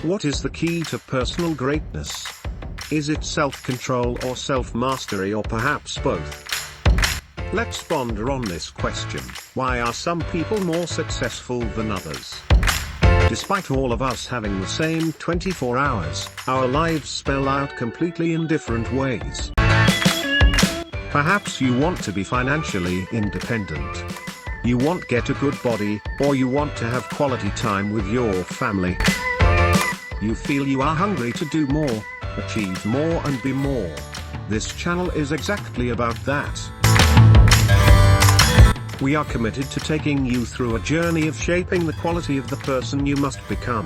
What is the key to personal greatness? Is it self-control or self-mastery, or perhaps both? Let's ponder on this question. Why are some people more successful than others? Despite all of us having the same 24 hours, our lives spell out completely in different ways. Perhaps you want to be financially independent. You want to get a good body, or you want to have quality time with your family. You feel you are hungry to do more, achieve more and be more. This channel is exactly about that. We are committed to taking you through a journey of shaping the quality of the person you must become.